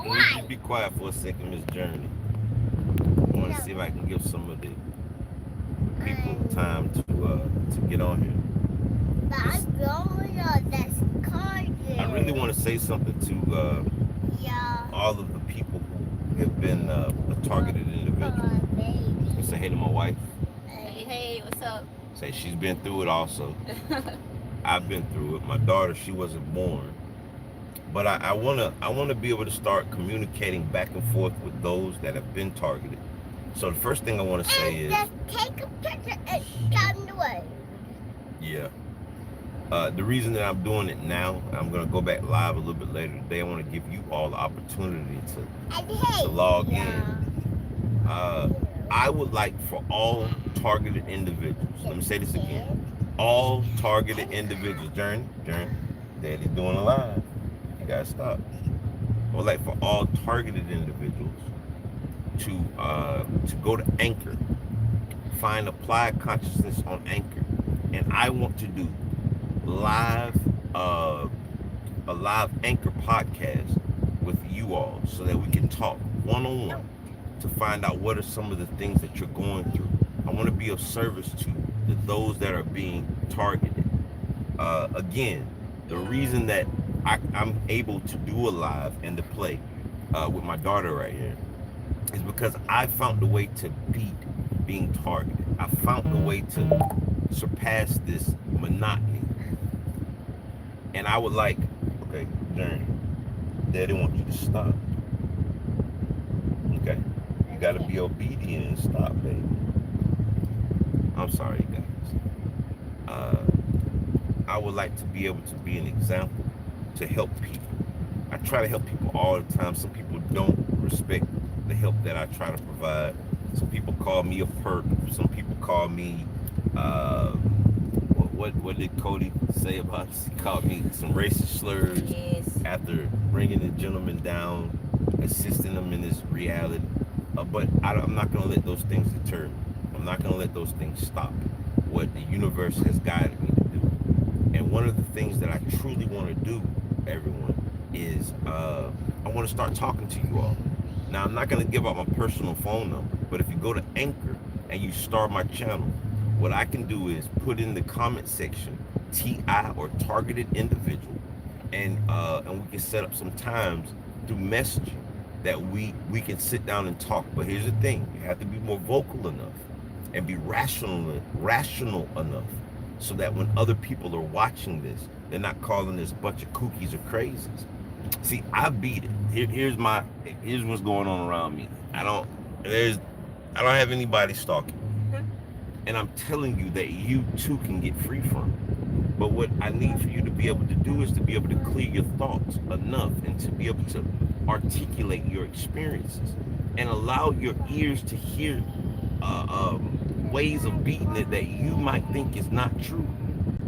Can you just be quiet for a second, Miss Journey? I want to see if I can give some of the people time to get on here. This, I really want to say something to all of the people who have been a targeted individual. I say hey to my wife. Hey, hey, what's up? Say she's been through it also. I've been through it. My daughter, she wasn't born, but I wanna be able to start communicating back and forth with those that have been targeted. So the first thing I want to say is, take a picture and come away. Yeah. The reason that I'm doing it now, I'm gonna go back live a little bit later today. I want to give you all the opportunity to log in. I would like for all targeted individuals. Let me say this again. All targeted individuals. Journey, Daddy's doing a live. You gotta stop. I would like for all targeted individuals to go to Anchor, find Applied Consciousness on Anchor, and I want to do live a live Anchor podcast with you all so that we can talk one on one to find out what are some of the things that you're going through. I want to be of service to those that are being targeted. Again, the reason that I'm able to do a live and to play with my daughter right here is because I found a way to beat being targeted. I found a way to surpass this monotony. And I would like, okay, Journey, Daddy wants you to stop. Okay? You gotta be obedient and stop, baby. I'm sorry, you guys. I would like to be able to be an example to help people. I try to help people all the time. Some people don't respect the help that I try to provide. Some people call me a perk. Some people call me, what did Cody say about us? He called me some racist slurs. Yes. After bringing the gentleman down, assisting him in his reality. But I'm not going to let those things deter me. I'm not going to let those things stop what the universe has guided me to do. And one of the things that I truly want to do, everyone, is I want to start talking to you all. Now, I'm not going to give out my personal phone number, but if you go to Anchor and you start my channel, what I can do is put in the comment section TI or targeted individual, and we can set up some times through messaging that we can sit down and talk. But here's the thing: you have to be more vocal enough and be rational enough, so that when other people are watching this, they're not calling this a bunch of kookies or crazies. See, I beat it. Here's what's going on around me. I don't have anybody stalking. And I'm telling you that you too can get free from it. But what I need for you to be able to do is to be able to clear your thoughts enough and to be able to articulate your experiences and allow your ears to hear ways of beating it that you might think is not true.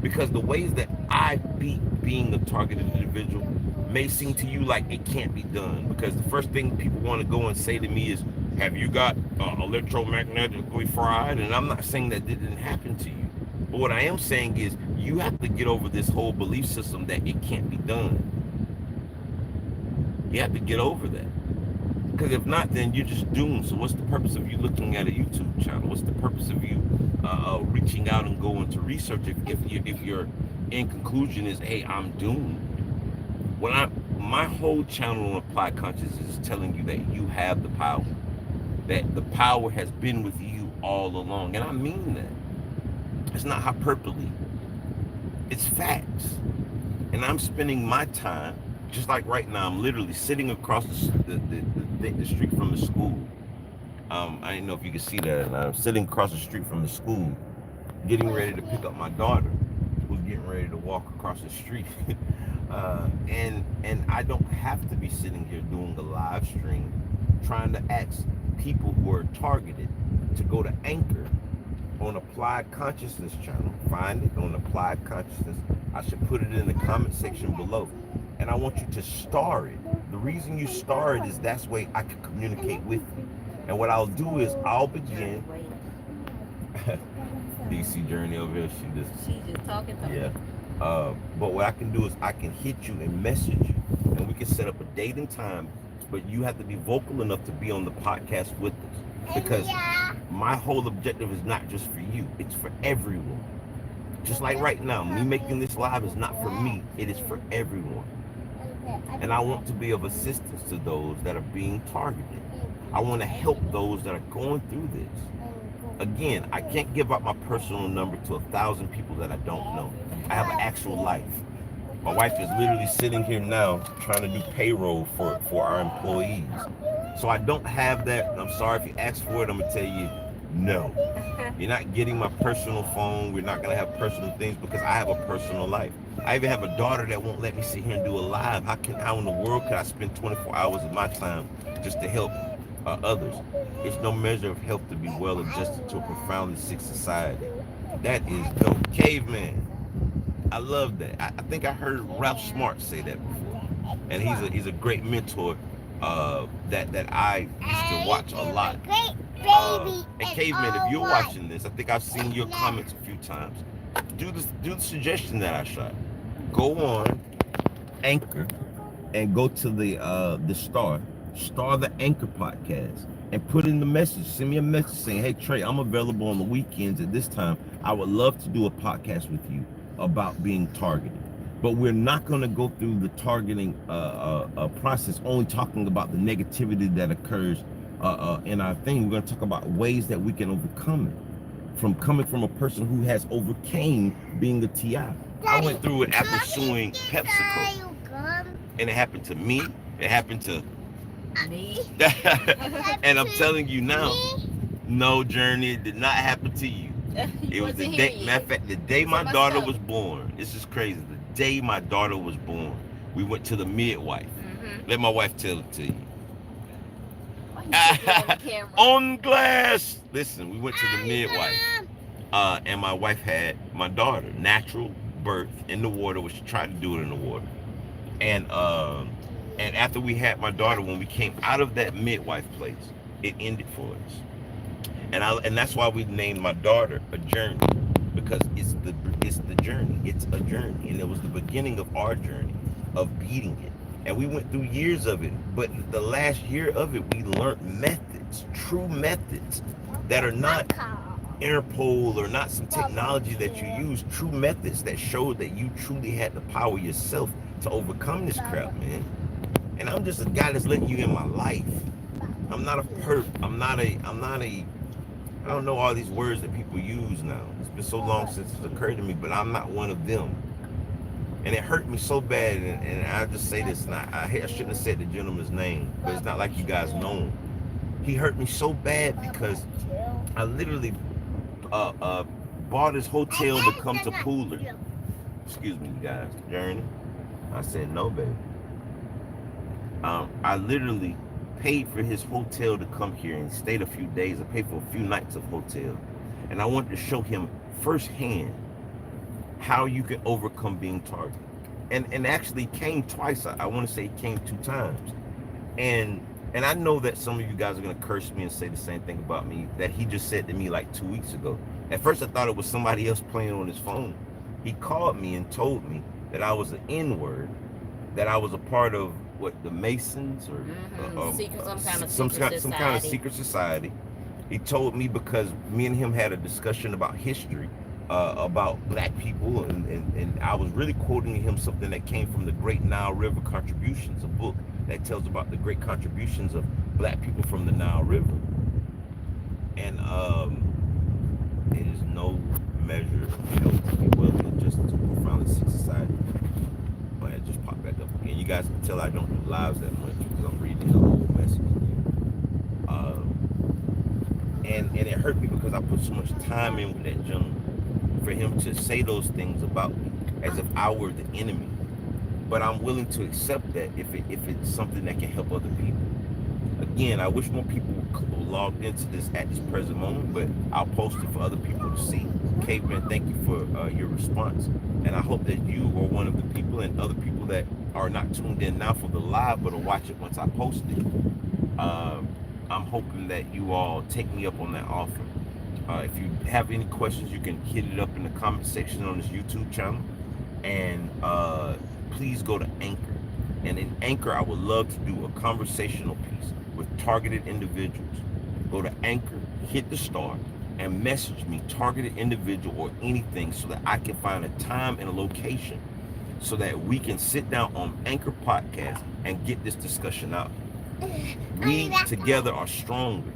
Because the ways that I beat being a targeted individual may seem to you like it can't be done. Because the first thing people want to go and say to me is, have you got electromagnetically fried? And I'm not saying that didn't happen to you. But what I am saying is you have to get over this whole belief system that it can't be done. You have to get over that. Because if not, then you're just doomed. So what's the purpose of you looking at a YouTube channel? What's the purpose of you reaching out and going to research if your end conclusion is, hey, I'm doomed? My whole channel on Applied Consciousness is telling you that you have the power. That the power has been with you all along. And I mean that. It's not hyperbole. It's facts. And I'm spending my time, just like right now, I'm literally sitting across the street from the school. I didn't know if you could see that. And I'm sitting across the street from the school, getting ready to pick up my daughter, who's getting ready to walk across the street. And I don't have to be sitting here doing a live stream, trying to ask people who are targeted to go to Anchor on Applied Consciousness channel. Find it on Applied Consciousness. I should put it in the comment section below. And I want you to star it. The reason you star it is that's way I can communicate with you. And what I'll do is I'll begin. DC Journey over here, she's just talking. Yeah. But what I can do is I can hit you and message you, and we can set up a date and time but you have to be vocal enough to be on the podcast with us, because my whole objective is not just for you, it's for everyone. Just like right now, me making this live is not for me, it is for everyone. And I want to be of assistance to those that are being targeted. I want to help those that are going through this. Again, I can't give out my personal number to 1,000 people that I don't know. I have an actual life. My wife is literally sitting here now trying to do payroll for our employees. So I don't have that. I'm sorry if you ask for it, I'm gonna tell you no. You're not getting my personal phone. We're not gonna have personal things because I have a personal life. I even have a daughter that won't let me sit here and do a live. How in the world could I spend 24 hours of my time just to help others? It's no measure of health to be well adjusted to a profoundly sick society. That is dope. Caveman. I love that. I think I heard Ralph Smart say that before. And he's a great mentor that I used to watch a lot. And Caveman, if you're watching this, I think I've seen your comments a few times. Do the suggestion that I shot. Go on Anchor and go to the star the Anchor podcast and put in the message. Send me a message saying, hey Trey, I'm available on the weekends at this time. I would love to do a podcast with you about being targeted. But we're not going to go through the targeting process only talking about the negativity that occurs in our thing. We're going to talk about ways that we can overcome it, from coming from a person who has overcame being a TI. I went through it after suing PepsiCo, and it happened to me. It happened to me. And I'm telling you now, no, Journey, it did not happen to you. It was the day, matter of fact, the day my daughter was born. This is crazy. The day my daughter was born, we went to the midwife. Let my wife tell it to you. On glass. Listen, we went to the midwife, and my wife had my daughter, natural birth in the water, which she tried to do it in the water. And after we had my daughter, when we came out of that midwife place, it ended for us. And that's why we named my daughter A Journey, because it's the journey. It's a journey, and it was the beginning of our journey of beating it. And we went through years of it, but the last year of it, we learned methods, true methods that are not Interpol or not some technology that you use. True methods that showed that you truly had the power yourself to overcome this crap, man. And I'm just a guy that's letting you in my life. I'm not a perp. I don't know all these words that people use now. It's been so long since it's occurred to me, but I'm not one of them. And it hurt me so bad, and I just say this, and I shouldn't have said the gentleman's name, but it's not like you guys know him. He hurt me so bad because I literally bought his hotel to come to Pooler. Excuse me, you guys. Journey. I said, no, baby. I literally paid for his hotel to come here and stayed a few days. I paid for a few nights of hotel. And I wanted to show him firsthand how you can overcome being targeted. And actually came twice. I want to say he came 2 times. And I know that some of you guys are going to curse me and say the same thing about me that he just said to me like 2 weeks ago. At first I thought it was somebody else playing on his phone. He called me and told me that I was an N-word, that I was a part of the Masons or some kind of secret society. He told me because me and him had a discussion about history, about black people, and I was really quoting him something that came from the Great Nile River Contributions, a book that tells about the great contributions of black people from the Nile River. And it is no measure of health to be well adjusted to a profoundly sick society. But it just popped back up again. You guys can tell I don't do lives that much because I'm reading the whole message again. And it hurt me because I put so much time in with that gentleman for him to say those things about me as if I were the enemy. But I'm willing to accept that if it's something that can help other people. Again, I wish more people were logged into this at this present moment, but I'll post it for other people to see. Caveman, thank you for your response. And I hope that you are one of the people and other people that are not tuned in now for the live, but will watch it once I post it. I'm hoping that you all take me up on that offer. If you have any questions, you can hit it up in the comment section on this YouTube channel. And please go to Anchor. And in Anchor, I would love to do a conversational piece with targeted individuals. Go to Anchor, hit the star, and message me, targeted individual or anything, so that I can find a time and a location so that we can sit down on Anchor Podcast and get this discussion out. We together are stronger.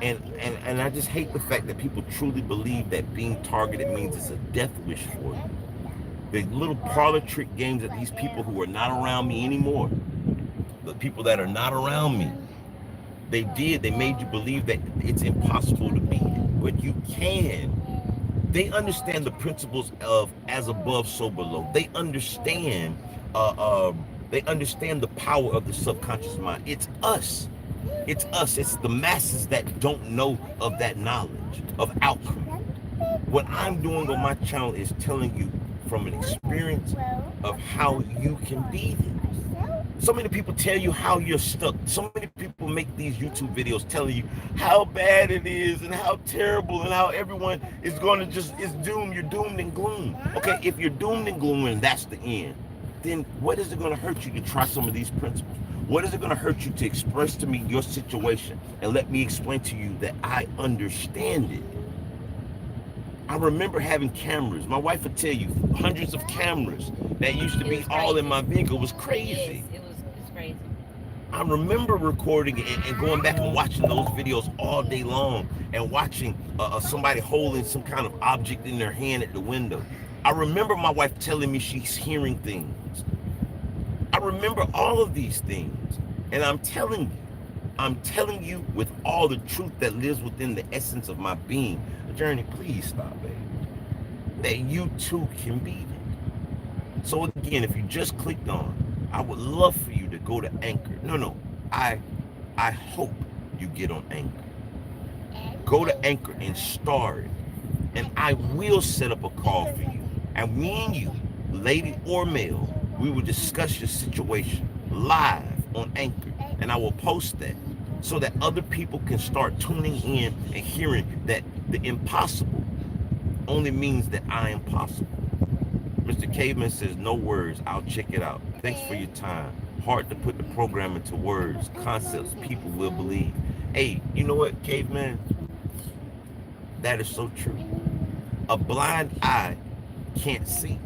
And I just hate the fact that people truly believe that being targeted means it's a death wish for you. The little parlor trick games that these people who are not around me anymore, the people that are not around me, they made you believe that it's impossible to beat it, but you can. They understand the principles of as above, so below. They understand the power of the subconscious mind. It's us. It's us. It's the masses that don't know of that knowledge of outcome. What I'm doing on my channel is telling you from an experience of how you can beat it. So many people tell you how you're stuck. So many people make these YouTube videos telling you how bad it is and how terrible and how everyone is going to is doomed. You're doomed and gloom. Okay, if you're doomed and gloom and that's the end, then what is it going to hurt you to try some of these principles? What is it going to hurt you to express to me your situation and let me explain to you that I understand it? I remember having cameras. My wife would tell you hundreds of cameras that used to be all in my vehicle. It was crazy. Yes, it's crazy. I remember recording and going back and watching those videos all day long and watching somebody holding some kind of object in their hand at the window. I remember my wife telling me she's hearing things. I remember all of these things. And I'm telling you with all the truth that lives within the essence of my being. Journey, please stop, baby. That you too can beat it. So again, if you just clicked on, I would love for you to go to Anchor. No, I hope you get on Anchor. Go to Anchor and start it. And I will set up a call for you. And me and you, lady or male, we will discuss your situation live on Anchor. And I will post that so that other people can start tuning in and hearing that the impossible only means that I am possible. Mr. Caveman says, no words, I'll check it out. Thanks for your time. Hard to put the program into words, concepts people will believe. Hey, you know what, Caveman? That is so true. A blind eye can't see.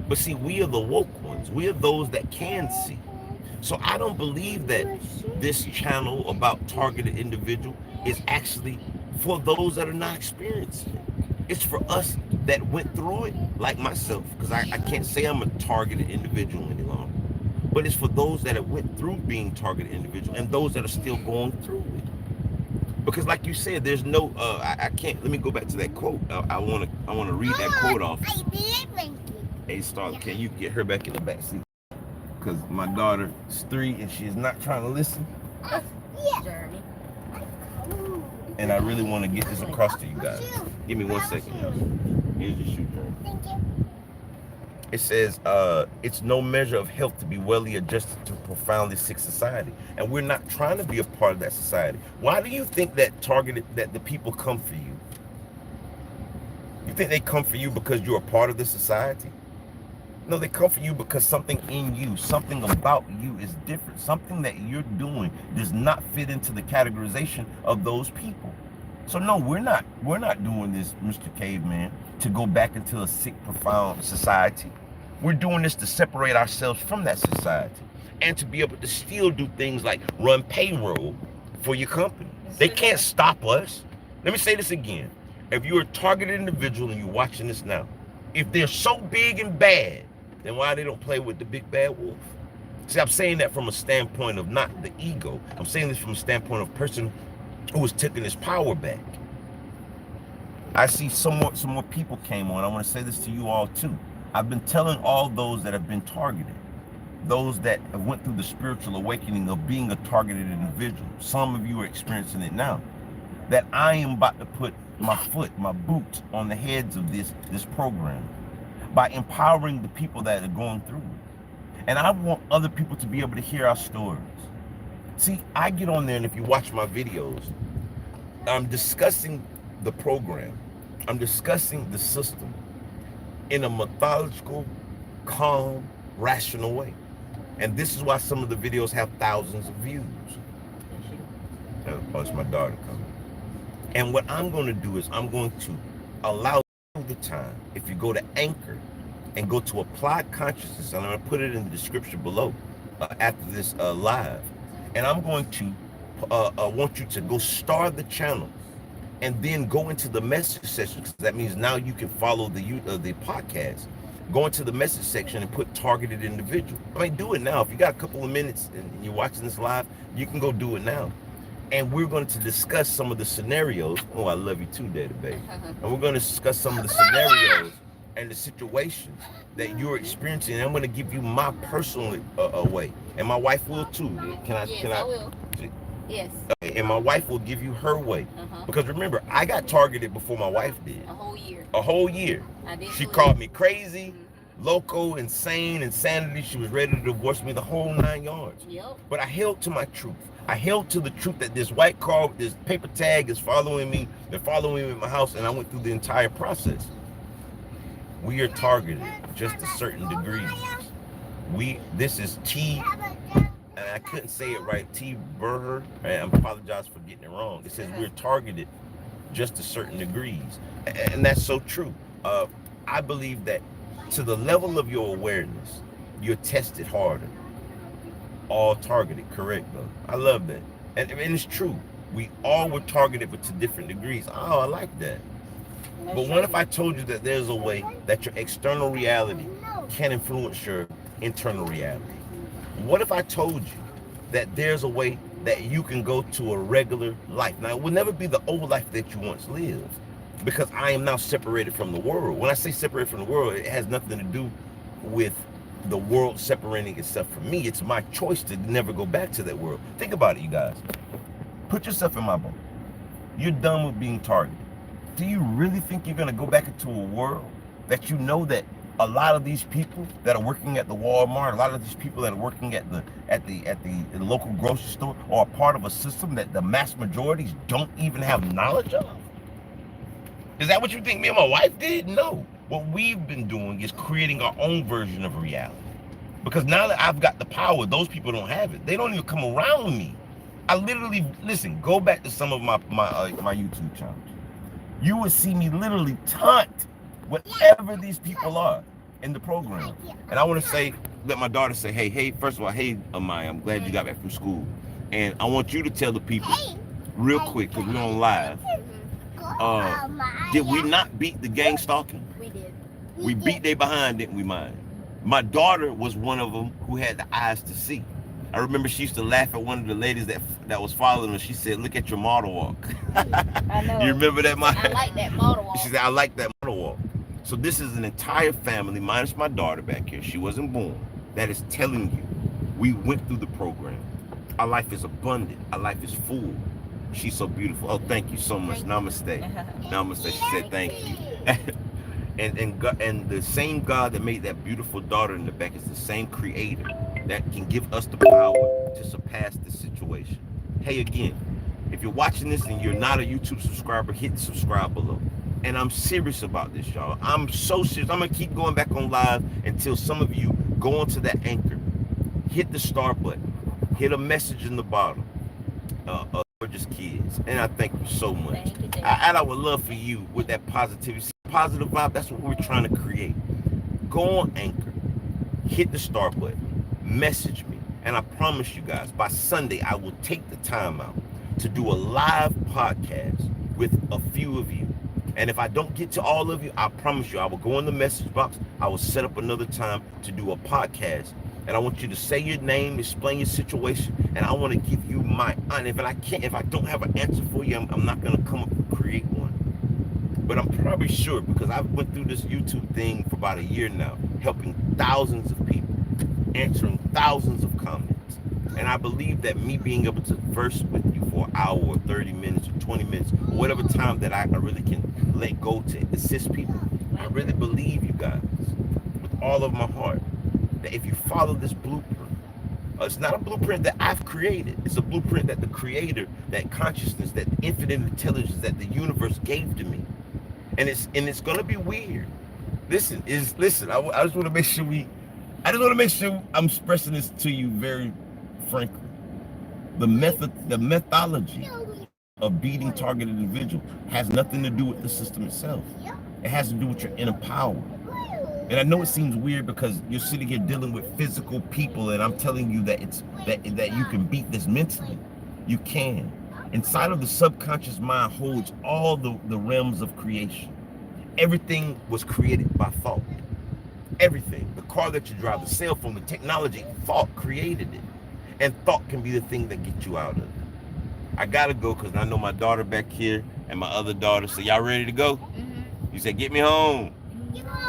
But see, we are the woke ones. We are those that can see. So I don't believe that this channel about targeted individual is actually for those that are not experiencing it. It's for us that went through it, like myself, because I can't say I'm a targeted individual any longer. But it's for those that have went through being targeted individual and those that are still going through it. Because like you said, there's no, I can't, let me go back to that quote. I want to read that quote off. Hey, Star, can you get her back in the back seat? Because my daughter is 3 and she is not trying to listen. Journey. And I really want to get this across to you guys. Give me 1 second, y'all. Here's your shoe, Journey. Thank you. It says, it's no measure of health to be well adjusted to profoundly sick society. And we're not trying to be a part of that society. Why do you think that the people come for you? You think they come for you because you're a part of the society? No, they come for you because something in you, something about you is different. Something that you're doing does not fit into the categorization of those people. So no, we're not doing this, Mr. Caveman, to go back into a sick, profound society. We're doing this to separate ourselves from that society and to be able to still do things like run payroll for your company. They can't stop us. Let me say this again. If you're a targeted individual and you're watching this now, if they're so big and bad, then why they don't play with the big bad wolf? See, I'm saying that from a standpoint of not the ego. I'm saying this from a standpoint of a person who has taken his power back. I see some more people came on. I want to say this to you all too. I've been telling all those that have been targeted, those that have went through the spiritual awakening of being a targeted individual. Some of you are experiencing it now. That I am about to put my boot on the heads of this program by empowering the people that are going through it. And I want other people to be able to hear our stories. See, I get on there and if you watch my videos, I'm discussing the program. I'm discussing the system in a methodical, calm, rational way. And this is why some of the videos have thousands of views. Oh, it's my daughter coming. And what I'm going to do is I'm going to allow the time, if you go to Anchor and go to Applied Consciousness, and I'm going to put it in the description below after this live, and I'm going to want you to go star the channel and then go into the message section, because that means now you can follow the podcast. Go into the message section and put targeted individual. I mean, do it now. If you got a couple of minutes and you're watching this live, you can go do it now. And we're going to discuss some of the scenarios. Oh, I love you too, Daddy baby. And we're going to discuss some of the scenarios and the situations that you're experiencing. And I'm going to give you my personal way, and my wife will too. Can I? Yes, can I will. Yes. And my wife will give you her way. Because remember, I got targeted before my wife did. A whole year. A whole year. She called me crazy, loco, insane, insanity. She was ready to divorce me, the whole 9 yards. Yep. But I held to my truth. I held to the truth that this white car with this paper tag is following me. They're following me in my house, and I went through the entire process. We are targeted just to certain degrees. This is T, and I couldn't say it right, T. Burger. I apologize for getting it wrong. It says we're targeted just to certain degrees, and that's so true. I believe that to the level of your awareness, you're tested harder. All targeted, correct though. I love that, and it's true. We all were targeted, but to different degrees. Oh, I like that. But what if I told you that there's a way that your external reality can influence your internal reality? What if I told you that there's a way that you can go to a regular life? Now, it will never be the old life that you once lived, because I am now separated from the world. When I say separated from the world, it has nothing to do with the world separating itself from me. It's my choice to never go back to that world. Think about it, you guys. Put yourself in my boat. You're done with being targeted. Do you really think you're going to go back into a world that you know that a lot of these people that are working at the Walmart, a lot of these people that are working at the local grocery store are a part of a system that the mass majorities don't even have knowledge of? Is that what you think me and my wife did? No. What we've been doing is creating our own version of reality. Because now that I've got the power, those people don't have it. They don't even come around me. I literally, listen, go back to some of my YouTube channels. You would see me literally taunt whatever these people are in the program. And I want to say, let my daughter say, hey, first of all, hey, Amaya, I'm glad you got back from school. And I want you to tell the people real quick, because we're on live, did we not beat the gang stalking? We did. We beat they behind, didn't we, mine? My daughter was one of them who had the eyes to see. I remember she used to laugh at one of the ladies that was following her. She said, look at your model walk. I know. You remember that, Maya? I like that model walk. She said, I like that model walk. So this is an entire family, minus my daughter back here. She wasn't born. That is telling you, we went through the program. Our life is abundant. Our life is full. She's so beautiful. Oh, thank you so much. Namaste. Namaste. She said, thank you. And the same God that made that beautiful daughter in the back is the same creator that can give us the power to surpass this situation. Hey, again, if you're watching this and you're not a YouTube subscriber, hit the subscribe below. And I'm serious about this, y'all. I'm so serious. I'm gonna keep going back on live until some of you go onto that Anchor, hit the star button, hit a message in the bottom. Gorgeous kids, and I thank you so much. And I would love for you with that positivity, positive vibe. That's what we're trying to create. Go on Anchor, hit the star button, message me, and I promise you guys, by Sunday I will take the time out to do a live podcast with a few of you. And if I don't get to all of you, I promise you I will go in the message box. I will set up another time to do a podcast. And I want you to say your name, explain your situation, and I want to give you my honor. If I don't have an answer for you, I'm not gonna come up and create one. But I'm probably sure, because I've went through this YouTube thing for about a year now, helping thousands of people, answering thousands of comments. And I believe that me being able to verse with you for an hour or 30 minutes or 20 minutes, or whatever time that I really can let go to assist people, I really believe, you guys, with all of my heart, that if you follow this blueprint, it's not a blueprint that I've created. It's a blueprint that the creator, that consciousness, that infinite intelligence that the universe gave to me. And it's gonna be weird. Listen, I just want to make sure I just want to make sure I'm expressing this to you very frankly. The methodology of beating targeted individual has nothing to do with the system itself. It has to do with your inner power. And I know it seems weird because you're sitting here dealing with physical people, and I'm telling you that it's that you can beat this mentally. You can. Inside of the subconscious mind holds all the realms of creation. Everything was created by thought. Everything. The car that you drive, the cell phone, the technology, thought created it. And thought can be the thing that gets you out of it. I gotta go because I know my daughter back here and my other daughter. So y'all ready to go? You said, get me home.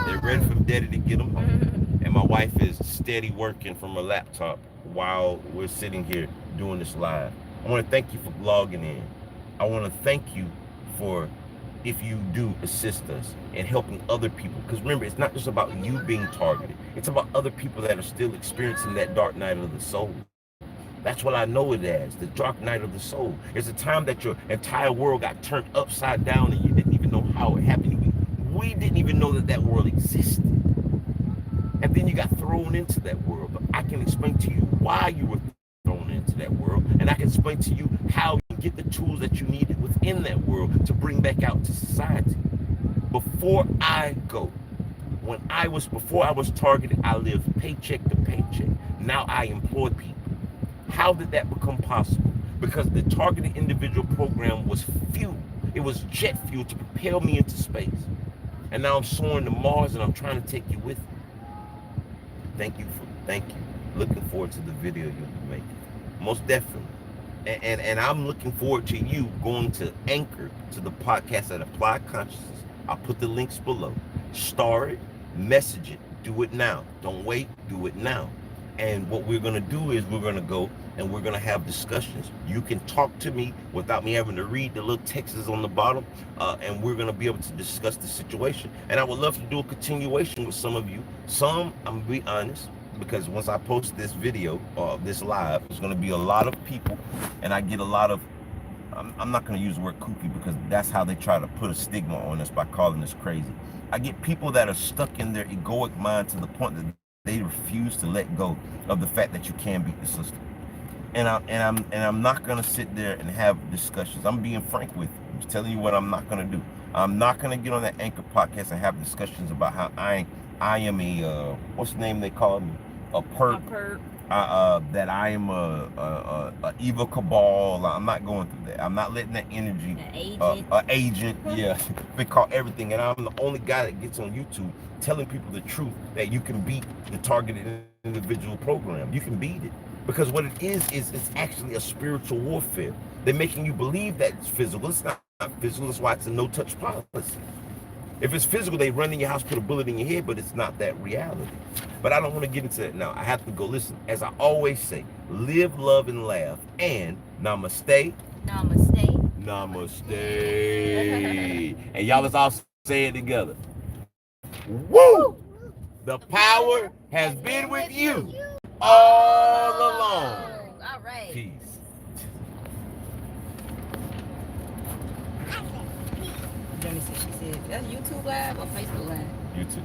They're ready for daddy to get them home. And my wife is steady working from her laptop while we're sitting here doing this live. I want to thank you for logging in. I want to thank you for, if you do assist us in helping other people. Because remember, it's not just about you being targeted. It's about other people that are still experiencing that dark night of the soul. That's what I know it as, the dark night of the soul. It's a time that your entire world got turned upside down and you didn't even know how it happened. We didn't even know that that world existed. And then you got thrown into that world. But I can explain to you why you were thrown into that world. And I can explain to you how you get the tools that you needed within that world to bring back out to society. Before I go, before I was targeted, I lived paycheck to paycheck. Now I employ people. How did that become possible? Because the targeted individual program was fuel. It was jet fuel to propel me into space. And now I'm soaring to Mars and I'm trying to take you with me. Thank you. Looking forward to the video you'll be making. Most definitely. And I'm looking forward to you going to Anchor, to the podcast at Applied Consciousness. I'll put the links below. Star it, message it, do it now. Don't wait, do it now. And what we're going to do is we're going to go and we're going to have discussions. You can talk to me without me having to read the little texts on the bottom, and we're going to be able to discuss the situation. And I would love to do a continuation with some of you. Some, I'm going to be honest, because once I post this video, this live, there's going to be a lot of people, and I get a lot of, I'm not going to use the word kooky because that's how they try to put a stigma on us by calling us crazy. I get people that are stuck in their egoic mind to the point that they refuse to let go of the fact that you can beat the system. And I'm not gonna sit there and have discussions. I'm being frank with you. I'm just telling you what I'm not gonna do. I'm not gonna get on that Anchor podcast and have discussions about how I am a what's the name they call me? A perp. That I am a evil cabal. I'm not going through that. I'm not letting that energy. An agent. Yeah. They call everything, and I'm the only guy that gets on YouTube telling people the truth that you can beat the targeted individual program. You can beat it. Because what it is it's actually a spiritual warfare. They're making you believe that it's physical. It's not physical. That's why it's a no-touch policy. If it's physical, they run in your house, put a bullet in your head, but it's not that reality. But I don't want to get into that now. I have to go listen. As I always say, live, love, and laugh. And namaste. Namaste. Namaste. And y'all, let's all say it together. Woo! The power has been with you all along. All right. Peace. Let me see. She said, that's YouTube Live or Facebook Live? YouTube.